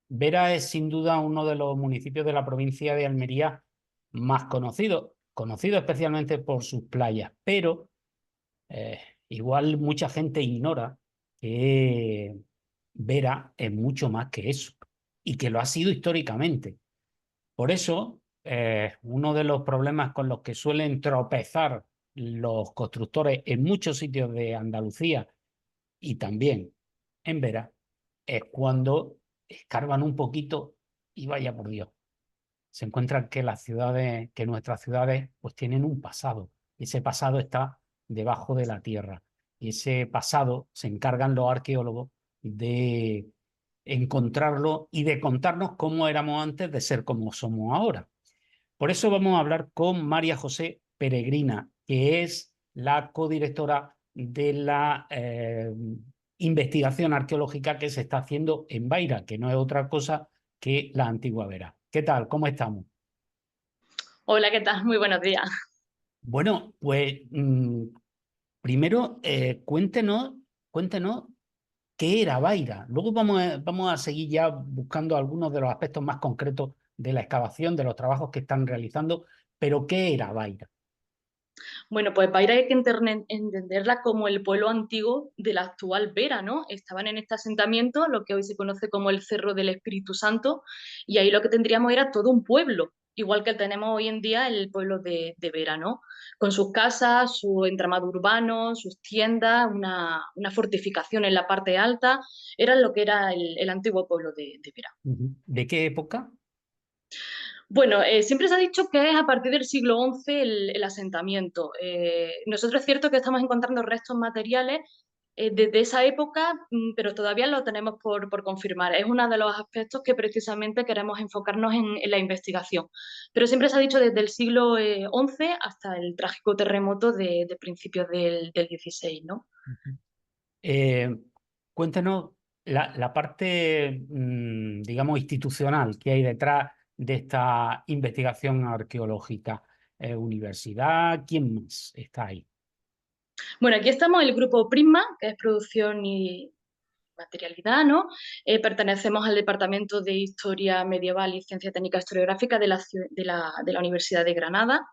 Vera es sin duda uno de los municipios de la provincia de Almería más conocido especialmente por sus playas, pero eh, igual mucha gente ignora que Vera es mucho más que eso y que lo ha sido históricamente. Por eso, uno de los problemas con los que suelen tropezar los constructores en muchos sitios de Andalucía y también en Vera es cuando escarban un poquito y vaya por Dios, se encuentran que las ciudades, que nuestras ciudades, pues tienen un pasado. Y ese pasado está debajo de la tierra. Y ese pasado se encargan los arqueólogos de encontrarlo y de contarnos cómo éramos antes de ser como somos ahora. Por eso vamos a hablar con María José Peregrina, que es la codirectora de la investigación arqueológica que se está haciendo en Beira, que no es otra cosa que la antigua Vera. ¿Qué tal? ¿Cómo estamos? Hola, ¿qué tal? Muy buenos días. Bueno, pues primero cuéntenos qué era Beira. Luego vamos a seguir ya buscando algunos de los aspectos más concretos de la excavación, de los trabajos que están realizando, pero ¿qué era Beira? Bueno, pues Paira hay que entenderla como el pueblo antiguo de la actual Vera, ¿no? Estaban en este asentamiento, lo que hoy se conoce como el Cerro del Espíritu Santo, y ahí lo que tendríamos era todo un pueblo, igual que tenemos hoy en día el pueblo de Vera, ¿no? Con sus casas, su entramado urbano, sus tiendas, una fortificación en la parte alta, era lo que era el antiguo pueblo de Vera. Ujú. ¿De qué época? Bueno, siempre se ha dicho que es a partir del siglo XI el asentamiento. Nosotros es cierto que estamos encontrando restos materiales desde esa época, pero todavía lo tenemos por confirmar. Es uno de los aspectos que precisamente queremos enfocarnos en la investigación. Pero siempre se ha dicho desde el siglo XI hasta el trágico terremoto de principios del XVI, ¿no? Ujú. Eh, Cuéntenos la parte, digamos, institucional que hay detrás de esta investigación arqueológica. Universidad, ¿quién más está ahí? Bueno, aquí estamos el grupo Prisma, que es producción y materialidad, ¿no? Pertenecemos al Departamento de Historia Medieval y Ciencia Técnica Historiográfica de la Universidad de Granada.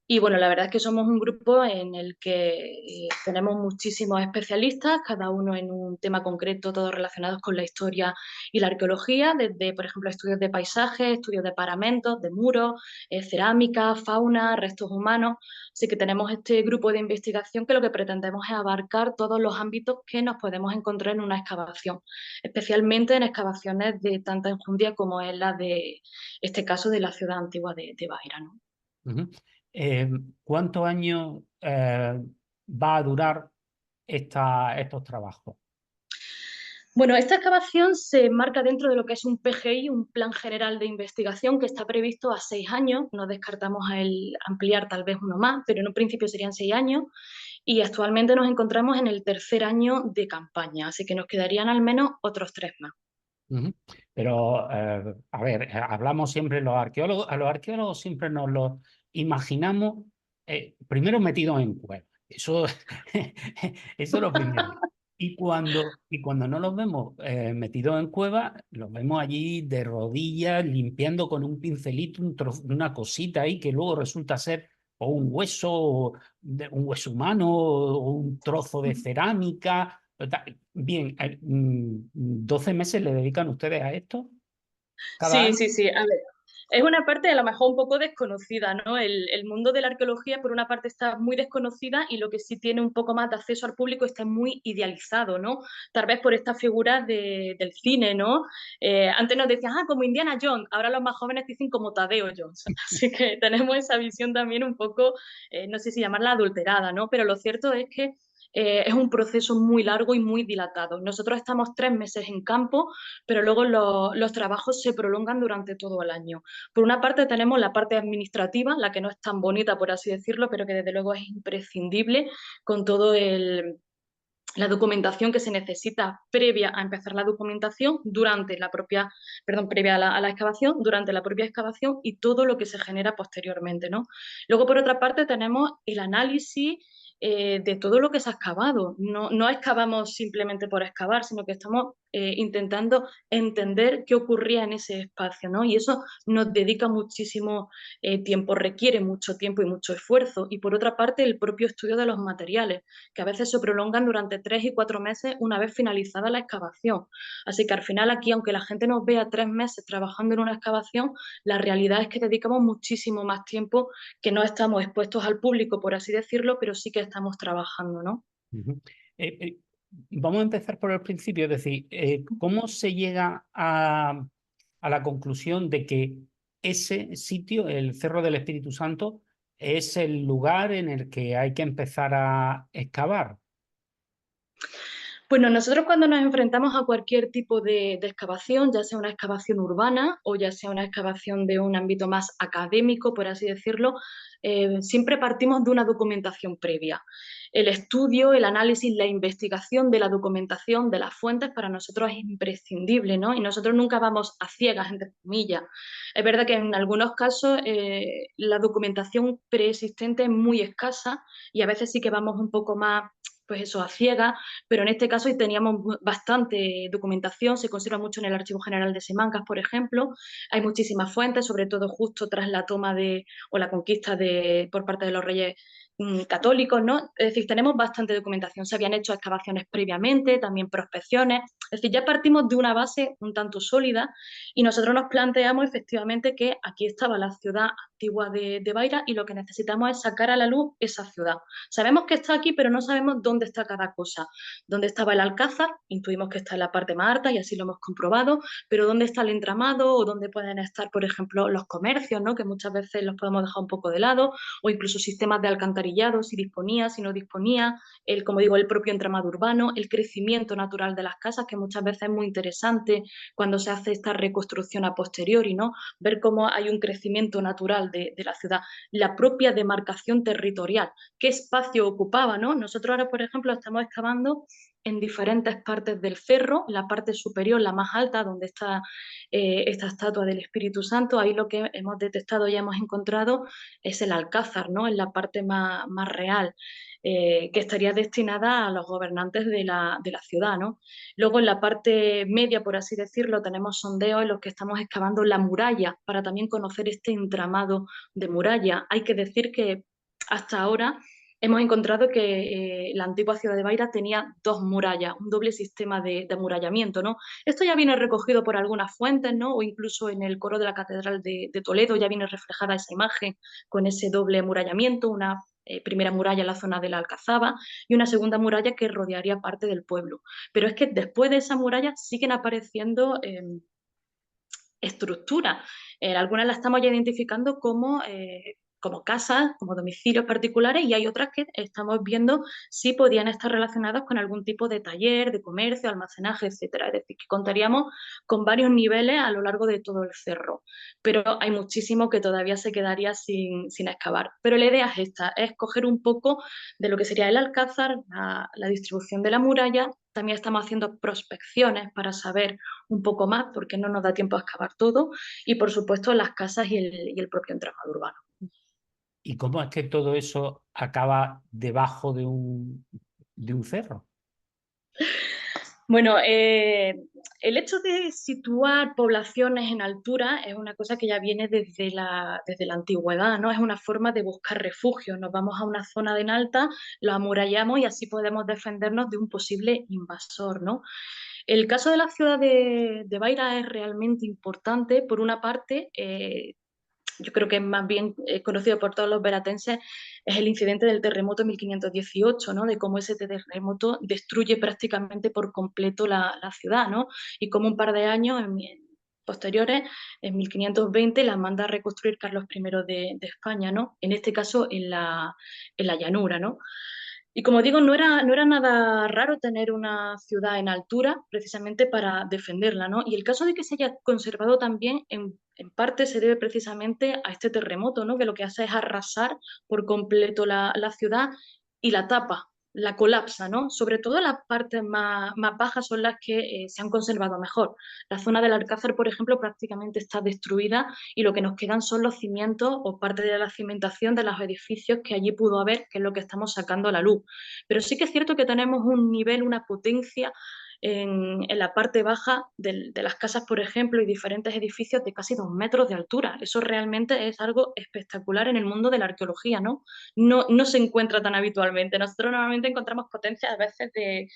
Y bueno, la verdad es que somos un grupo en el que tenemos muchísimos especialistas, cada uno en un tema concreto, todos relacionados con la historia y la arqueología, desde, por ejemplo, estudios de paisajes, estudios de paramentos, de muros, cerámica, fauna, restos humanos. Así que tenemos este grupo de investigación que lo que pretendemos es abarcar todos los ámbitos que nos podemos encontrar en una excavación, especialmente en excavaciones de tanta enjundia como es la de este caso de la ciudad antigua de Beira, ¿no? Ujú. Eh, ¿Cuántos años va a durar estos trabajos? Bueno, esta excavación se enmarca dentro de lo que es un PGI, un Plan General de Investigación, que está previsto a 6 años. No descartamos el ampliar tal vez uno más, pero en un principio serían 6 años. Y actualmente nos encontramos en el tercer año de campaña, así que nos quedarían al menos otros 3 más. Ujú. Pero, a ver, hablamos siempre los arqueólogos, a los arqueólogos siempre nos los imaginamos primero metidos en cuevas. Eso, eso es lo primero. Y cuando no los vemos metidos en cuevas, los vemos allí de rodillas, limpiando con un pincelito una cosita ahí que luego resulta ser o un hueso, un hueso humano, o un trozo de cerámica. Bien, 12 meses le dedican ustedes a esto cada Sí, año. sí, sí. A ver, es una parte a lo mejor un poco desconocida, ¿no? El mundo de la arqueología, por una parte, está muy desconocida y lo que sí tiene un poco más de acceso al público está muy idealizado, ¿no? Tal vez por estas figuras del cine, ¿no? Antes nos decían, como Indiana Jones, ahora los más jóvenes dicen como Tadeo Jones. Así que tenemos esa visión también un poco, no sé si llamarla adulterada, ¿no? Pero lo cierto es que es un proceso muy largo y muy dilatado. Nosotros estamos 3 meses en campo, pero luego los trabajos se prolongan durante todo el año. Por una parte tenemos la parte administrativa, la que no es tan bonita, por así decirlo, pero que desde luego es imprescindible con todo la documentación que se necesita previa a empezar la documentación, durante la propia, perdón, previa a la excavación, durante la propia excavación y todo lo que se genera posteriormente, ¿no? Luego, por otra parte, tenemos el análisis de todo lo que se ha excavado. No excavamos simplemente por excavar, sino que estamos intentando entender qué ocurría en ese espacio, ¿no? Y eso nos dedica muchísimo tiempo, requiere mucho tiempo y mucho esfuerzo. Y por otra parte, el propio estudio de los materiales, que a veces se prolongan durante 3 y 4 meses una vez finalizada la excavación. Así que al final aquí, aunque la gente nos vea 3 meses trabajando en una excavación, la realidad es que dedicamos muchísimo más tiempo, que no estamos expuestos al público, por así decirlo, pero sí que estamos trabajando, ¿no? Ujú. Eh, eh, Vamos a empezar por el principio, es decir, ¿cómo se llega a la conclusión de que ese sitio, el Cerro del Espíritu Santo, es el lugar en el que hay que empezar a excavar? Bueno, nosotros cuando nos enfrentamos a cualquier tipo de excavación, ya sea una excavación urbana o ya sea una excavación de un ámbito más académico, por así decirlo, siempre partimos de una documentación previa. El estudio, el análisis, la investigación de la documentación, de las fuentes, para nosotros es imprescindible, ¿no? Y nosotros nunca vamos a ciegas, entre comillas. Es verdad que en algunos casos la documentación preexistente es muy escasa y a veces sí que vamos un poco más, pues eso, a ciegas, pero en este caso teníamos bastante documentación, se conserva mucho en el Archivo General de Simancas, por ejemplo, hay muchísimas fuentes, sobre todo justo tras la toma o la conquista por parte de los reyes católicos, ¿no? Es decir, tenemos bastante documentación, se habían hecho excavaciones previamente, también prospecciones, es decir, ya partimos de una base un tanto sólida y nosotros nos planteamos efectivamente que aquí estaba la ciudad antigua de Beira y lo que necesitamos es sacar a la luz esa ciudad. Sabemos que está aquí, pero no sabemos dónde está cada cosa. ¿Dónde estaba el Alcázar? Intuimos que está en la parte más alta y así lo hemos comprobado, pero ¿dónde está el entramado o dónde pueden estar, por ejemplo, los comercios, ¿no? Que muchas veces los podemos dejar un poco de lado, o incluso sistemas de alcantarillado, si disponía, si no disponía, como digo, el propio entramado urbano, el crecimiento natural de las casas, que muchas veces es muy interesante cuando se hace esta reconstrucción a posteriori, ¿no? Ver cómo hay un crecimiento natural de la ciudad, la propia demarcación territorial, qué espacio ocupaba, ¿no? Nosotros ahora, por ejemplo, estamos excavando en diferentes partes del cerro, la parte superior, la más alta, donde está esta estatua del Espíritu Santo, ahí lo que hemos detectado y hemos encontrado es el Alcázar, ¿no? En la parte más real, que estaría destinada a los gobernantes de la ciudad, ¿no? Luego en la parte media, por así decirlo, tenemos sondeos en los que estamos excavando la muralla para también conocer este entramado de muralla. Hay que decir que hasta ahora hemos encontrado que la antigua ciudad de Beira tenía dos murallas, un doble sistema de amurallamiento, ¿no? Esto ya viene recogido por algunas fuentes, ¿no? O incluso en el coro de la Catedral de Toledo ya viene reflejada esa imagen con ese doble amurallamiento, una primera muralla en la zona de la Alcazaba y una segunda muralla que rodearía parte del pueblo. Pero es que después de esa muralla siguen apareciendo estructuras. Algunas las estamos ya identificando como casas, como domicilios particulares, y hay otras que estamos viendo si podían estar relacionadas con algún tipo de taller, de comercio, almacenaje, etcétera. Es decir, que contaríamos con varios niveles a lo largo de todo el cerro, pero hay muchísimo que todavía se quedaría sin excavar. Pero la idea es esta, es coger un poco de lo que sería el alcázar, la distribución de la muralla. También estamos haciendo prospecciones para saber un poco más, porque no nos da tiempo a excavar todo, y por supuesto las casas y el propio entramado urbano. ¿Y cómo es que todo eso acaba debajo de un cerro? Bueno, el hecho de situar poblaciones en altura es una cosa que ya viene desde la antigüedad, ¿no? Es una forma de buscar refugio. Nos vamos a una zona de en alta, lo amurallamos y así podemos defendernos de un posible invasor, ¿no? El caso de la ciudad de Beira es realmente importante. Por una parte, yo creo que es más bien conocido por todos los veratenses, es el incidente del terremoto de 1518, ¿no? De cómo ese terremoto destruye prácticamente por completo la ciudad, ¿no? Y cómo un par de años posteriores, en 1520, la manda a reconstruir Carlos I de España, ¿no? En este caso en la llanura, ¿no? Y como digo, no era nada raro tener una ciudad en altura precisamente para defenderla, ¿no? Y el caso de que se haya conservado también en parte se debe precisamente a este terremoto, ¿no? Que lo que hace es arrasar por completo la ciudad y la tapa. la colapsa, ¿no? Sobre todo las partes más bajas son las que se han conservado mejor. La zona del Alcázar, por ejemplo, prácticamente está destruida y lo que nos quedan son los cimientos o parte de la cimentación de los edificios que allí pudo haber, que es lo que estamos sacando a la luz. Pero sí que es cierto que tenemos un nivel, una potencia en la parte baja de las casas, por ejemplo, y diferentes edificios de casi 2 metros de altura. Eso realmente es algo espectacular en el mundo de la arqueología, ¿no? No se encuentra tan habitualmente. Nosotros normalmente encontramos potencias a veces de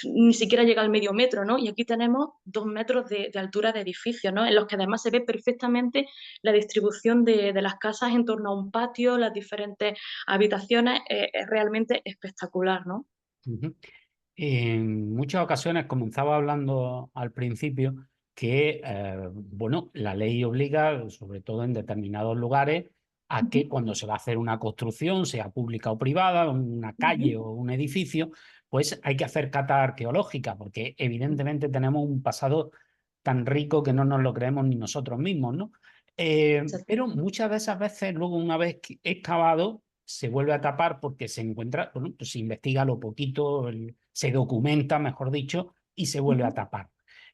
ni siquiera llega al medio metro, ¿no? Y aquí tenemos 2 metros de altura de edificios, ¿no? En los que además se ve perfectamente la distribución de las casas en torno a un patio, las diferentes habitaciones, es realmente espectacular, ¿no? Ujú. En muchas ocasiones comenzaba hablando al principio que, bueno, la ley obliga, sobre todo en determinados lugares, a que Ujú, cuando se va a hacer una construcción, sea pública o privada, una calle ujú. o un edificio, pues hay que hacer cata arqueológica, porque evidentemente tenemos un pasado tan rico que no nos lo creemos ni nosotros mismos, ¿no? Pero Exactamente. muchas de esas veces, luego una vez excavado, se vuelve a tapar porque se encuentra, bueno, pues se investiga lo poquito, se documenta, mejor dicho, y se vuelve a Ujú. tapar.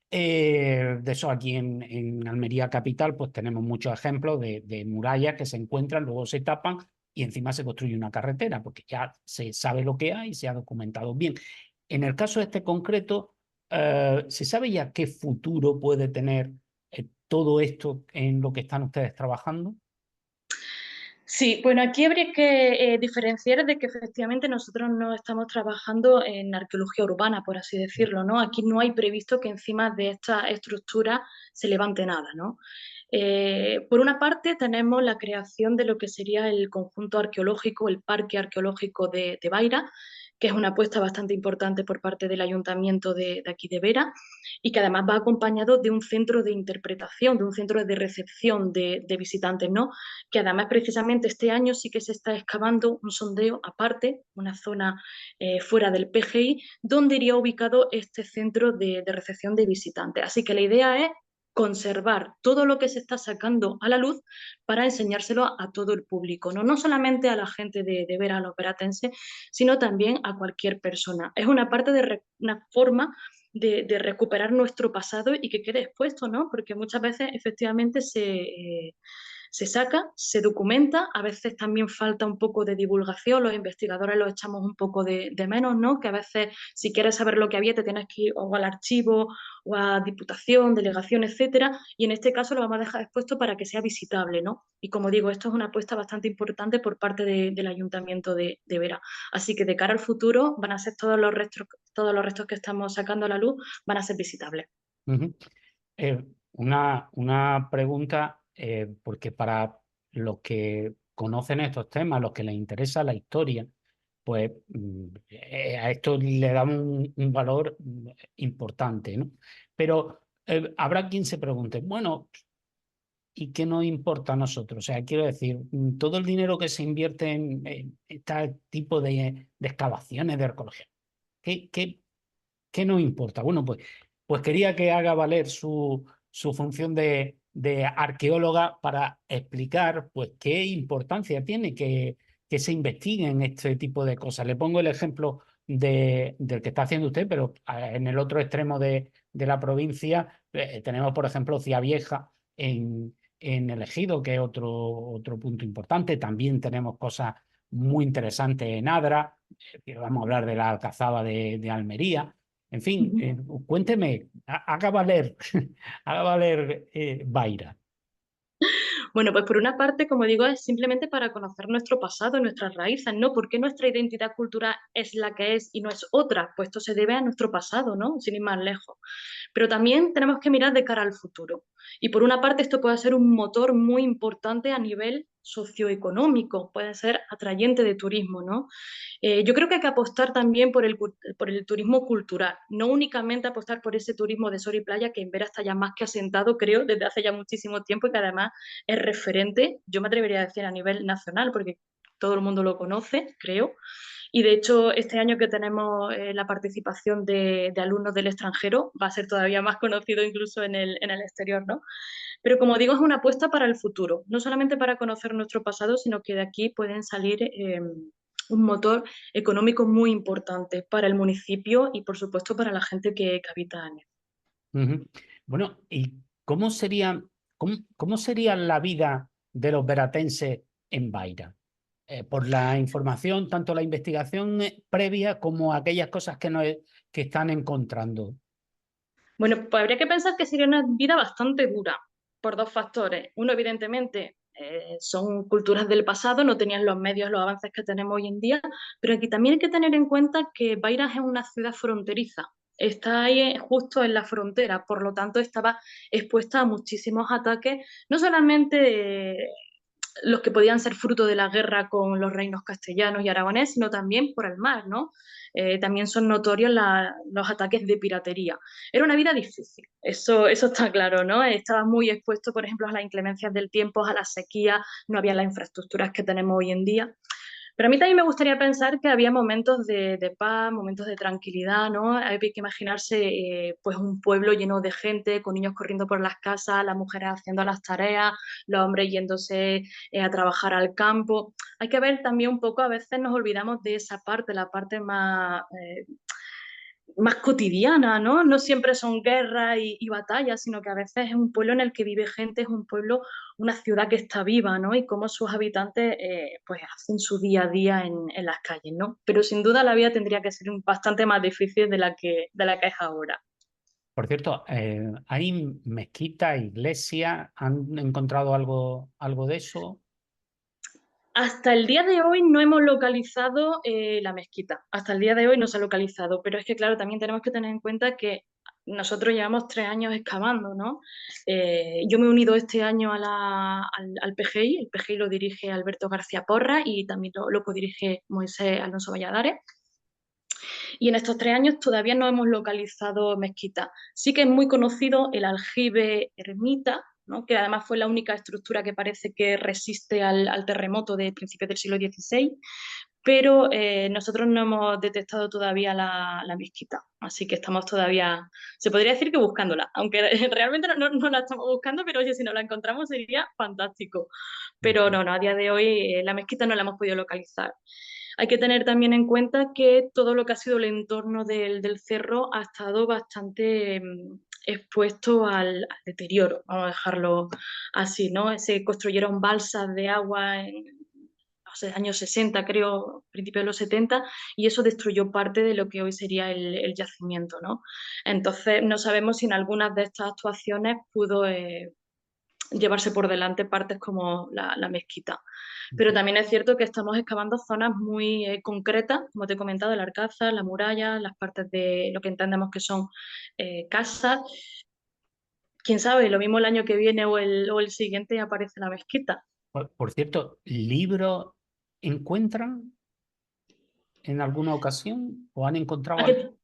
De eso aquí en Almería Capital, pues tenemos muchos ejemplos de murallas que se encuentran, luego se tapan y encima se construye una carretera, porque ya se sabe lo que hay y se ha documentado bien. En el caso este concreto, ¿se sabe ya qué futuro puede tener todo esto en lo que están ustedes trabajando? Sí, bueno, aquí habría que diferenciar de que efectivamente nosotros no estamos trabajando en arqueología urbana, por así decirlo, ¿no? Aquí no hay previsto que encima de esta estructura se levante nada, ¿no? Por una parte tenemos la creación de lo que sería el conjunto arqueológico, el parque arqueológico de Baira, que es una apuesta bastante importante por parte del ayuntamiento de aquí de Vera y que además va acompañado de un centro de interpretación, de un centro de recepción de visitantes, ¿no? Que además precisamente este año sí que se está excavando un sondeo aparte, una zona fuera del PGI, donde iría ubicado este centro de recepción de visitantes. Así que la idea es conservar todo lo que se está sacando a la luz para enseñárselo a todo el público, no solamente a la gente de Vera, a los veratenses, sino también a cualquier persona. Es una parte una forma de recuperar nuestro pasado y que quede expuesto, ¿no? Porque muchas veces efectivamente se saca, se documenta, a veces también falta un poco de divulgación, los investigadores los echamos un poco de menos, ¿no? Que a veces si quieres saber lo que había te tienes que ir o al archivo o a diputación, delegación, etcétera, y en este caso lo vamos a dejar expuesto para que sea visitable, ¿no? Y como digo, esto es una apuesta bastante importante por parte del Ayuntamiento de Vera. Así que de cara al futuro van a ser todos los restos que estamos sacando a la luz van a ser visitables. Ujú. Una pregunta, porque para los que conocen estos temas, los que les interesa la historia, pues a esto le damos un valor importante, ¿no? Pero habrá quien se pregunte, bueno, ¿y qué nos importa a nosotros? O sea, quiero decir, todo el dinero que se invierte en este tipo de excavaciones de arqueología, ¿qué, ¿qué nos importa? Bueno, pues quería que haga valer su función de arqueóloga para explicar pues qué importancia tiene que se investiguen este tipo de cosas. Le pongo el ejemplo del que está haciendo usted, pero en el otro extremo de la provincia tenemos, por ejemplo, Ciavieja en el Ejido, que es otro punto importante. También tenemos cosas muy interesantes en Adra, vamos a hablar de la Alcazaba de Almería. En fin, Ujú. cuénteme, haga valer, haga valer Baira. Bueno, pues por una parte, como digo, es simplemente para conocer nuestro pasado, nuestras raíces, ¿no? ¿Por qué nuestra identidad cultural es la que es y no es otra? Pues esto se debe a nuestro pasado, ¿no? Sin ir más lejos. Pero también tenemos que mirar de cara al futuro. Y por una parte, esto puede ser un motor muy importante a nivel socioeconómico, puede ser atrayente de turismo, ¿no? Yo creo que hay que apostar también por el turismo cultural, no únicamente apostar por ese turismo de sol y playa que en Vera está ya más que asentado, creo, desde hace ya muchísimo tiempo y que además es referente, yo me atrevería a decir a nivel nacional, porque todo el mundo lo conoce, creo. Y de hecho, este año que tenemos la participación de alumnos del extranjero, va a ser todavía más conocido incluso en el exterior, ¿no? Pero como digo, es una apuesta para el futuro, no solamente para conocer nuestro pasado, sino que de aquí pueden salir un motor económico muy importante para el municipio y, por supuesto, para la gente que habita en él. Ujú. Bueno, ¿y cómo sería la vida de los veratenses en Baira? Por la información, tanto la investigación previa como aquellas cosas que están encontrando. Bueno, pues habría que pensar que sería una vida bastante dura por dos factores. Uno, evidentemente, son culturas del pasado, no tenían los medios, los avances que tenemos hoy en día, pero aquí también hay que tener en cuenta que Bairas es una ciudad fronteriza. Está ahí justo en la frontera, por lo tanto estaba expuesta a muchísimos ataques, no solamente los que podían ser fruto de la guerra con los reinos castellanos y aragonés, sino también por el mar, ¿no? También son notorios los ataques de piratería. Era una vida difícil, eso está claro, ¿no? Estaba muy expuesto, por ejemplo, a las inclemencias del tiempo, a la sequía, no había las infraestructuras que tenemos hoy en día. Pero a mí también me gustaría pensar que había momentos de paz, momentos de tranquilidad, ¿no? Hay que imaginarse pues un pueblo lleno de gente, con niños corriendo por las casas, las mujeres haciendo las tareas, los hombres yéndose a trabajar al campo. Hay que ver también un poco, a veces nos olvidamos de esa parte, la parte más cotidiana, ¿no? No siempre son guerras y batallas, sino que a veces es un pueblo en el que vive gente, es un pueblo, una ciudad que está viva, ¿no? Y cómo sus habitantes pues hacen su día a día en las calles, ¿no? Pero sin duda la vida tendría que ser bastante más difícil de la que es ahora. Por cierto, ¿hay mezquita, iglesia? ¿Han encontrado algo de eso? Hasta el día de hoy no hemos localizado la mezquita. Hasta el día de hoy no se ha localizado. Pero es que, claro, también tenemos que tener en cuenta que nosotros llevamos 3 años excavando, ¿no? Yo me he unido este año al PGI. El PGI lo dirige Alberto García Porra y también lo codirige Moisés Alonso Valladares. Y en estos 3 años todavía no hemos localizado mezquita. Sí que es muy conocido el aljibe ermita, ¿no? Que además fue la única estructura que parece que resiste al terremoto de principios del siglo XVI, pero nosotros no hemos detectado todavía la mezquita, así que estamos todavía, se podría decir que buscándola, aunque realmente no la estamos buscando, pero oye, si no la encontramos sería fantástico. Pero no, a día de hoy la mezquita no la hemos podido localizar. Hay que tener también en cuenta que todo lo que ha sido el entorno del cerro ha estado bastante expuesto al deterioro, vamos a dejarlo así, ¿no? Se construyeron balsas de agua en los años 60, creo, principios de los 70, y eso destruyó parte de lo que hoy sería el yacimiento, ¿no? Entonces, no sabemos si en algunas de estas actuaciones pudo llevarse por delante partes como la mezquita. Pero también es cierto que estamos excavando zonas muy concretas, como te he comentado, el Alcázar, la muralla, las partes de lo que entendemos que son casas. Quién sabe, lo mismo el año que viene o el siguiente aparece la mezquita. Por cierto, ¿libros encuentran en alguna ocasión o han ¿A encontrado qué algo?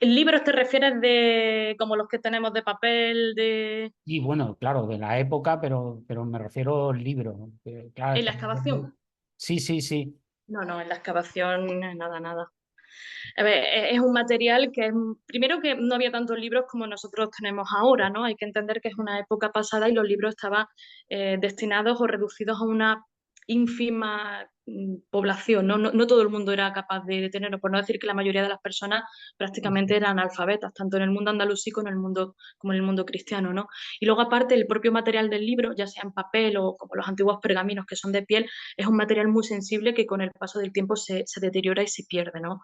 libros te refieres de como los que tenemos de papel, Y bueno, claro, de la época, pero me refiero al libro. Claro, en la excavación? sí, sí, sí. No, en la excavación nada, nada. A ver, es un material que primero que no había tantos libros como nosotros tenemos ahora, ¿no? Hay que entender que es una época pasada y los libros estaban destinados o reducidos a una ínfima población, ¿no? No todo el mundo era capaz de tenerlo, por no decir que la mayoría de las personas prácticamente eran analfabetas, tanto en el mundo andalusí como en el mundo cristiano, ¿no? Y luego aparte el propio material del libro, ya sea en papel o como los antiguos pergaminos que son de piel, es un material muy sensible que con el paso del tiempo se deteriora y se pierde, ¿no?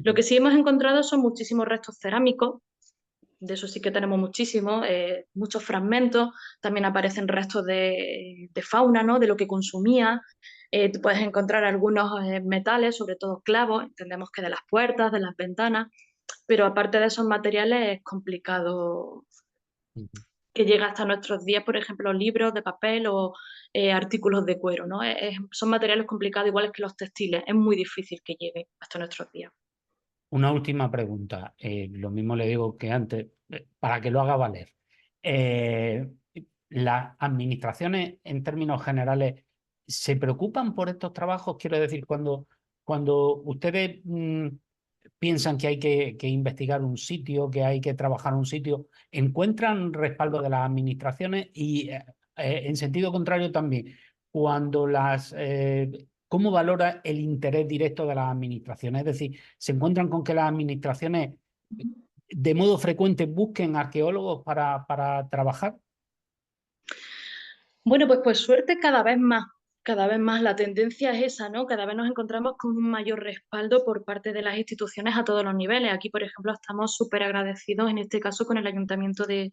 Lo que sí hemos encontrado son muchísimos restos cerámicos, de eso sí que tenemos muchísimos, muchos fragmentos, también aparecen restos de fauna, ¿no? De lo que consumía. Tú puedes encontrar algunos metales, sobre todo clavos, entendemos que de las puertas, de las ventanas, pero aparte de esos materiales es complicado Ujú. que llegue hasta nuestros días, por ejemplo, libros de papel o artículos de cuero, ¿no? Son materiales complicados, iguales que los textiles, es muy difícil que llegue hasta nuestros días. Una última pregunta. Lo mismo le digo que antes, para que lo haga valer. Eh, ¿Las administraciones, en términos generales, se preocupan por estos trabajos? Quiero decir, cuando ustedes piensan que hay que investigar un sitio, que hay que trabajar un sitio, ¿encuentran respaldo de las administraciones? Y en sentido contrario también, cuando las ¿cómo valora el interés directo de las administraciones? Es decir, ¿se encuentran con que las administraciones de modo frecuente busquen arqueólogos para trabajar? Bueno, pues por suerte cada vez más la tendencia es esa, ¿no? Cada vez nos encontramos con un mayor respaldo por parte de las instituciones a todos los niveles. Aquí, por ejemplo, estamos súper agradecidos en este caso con el Ayuntamiento de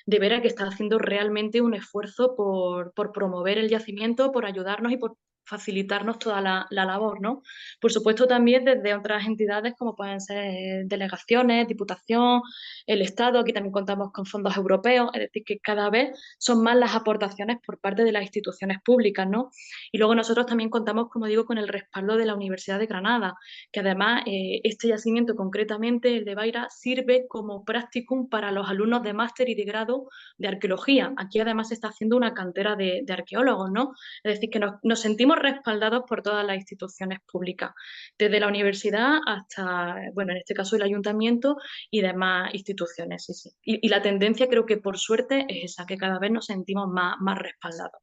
Vera, que está haciendo realmente un esfuerzo por promover el yacimiento, por ayudarnos y por facilitarnos toda la labor, ¿no? Por supuesto, también desde otras entidades como pueden ser delegaciones, Diputación, el Estado, aquí también contamos con fondos europeos, es decir, que cada vez son más las aportaciones por parte de las instituciones públicas, ¿no? Y luego nosotros también contamos, como digo, con el respaldo de la Universidad de Granada, que además este yacimiento concretamente, el de Baira, sirve como practicum para los alumnos de máster y de grado de arqueología. Aquí además se está haciendo una cantera de arqueólogos, ¿no? Es decir, que nos sentimos respaldados por todas las instituciones públicas, desde la universidad hasta, bueno, en este caso el ayuntamiento y demás instituciones, sí, sí. Y la tendencia creo que por suerte es esa, que cada vez nos sentimos más respaldados.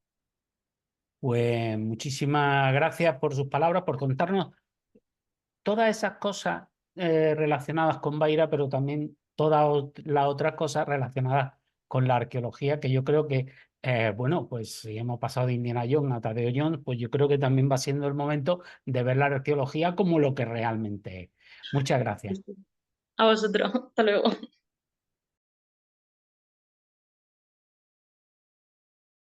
Pues muchísimas gracias por sus palabras, por contarnos todas esas cosas relacionadas con Baira, pero también todas las otras cosas relacionadas con la arqueología, que yo creo que, bueno, pues si hemos pasado de Indiana Jones a Tadeo Jones, pues yo creo que también va siendo el momento de ver la arqueología como lo que realmente es. Muchas gracias. A vosotros, hasta luego.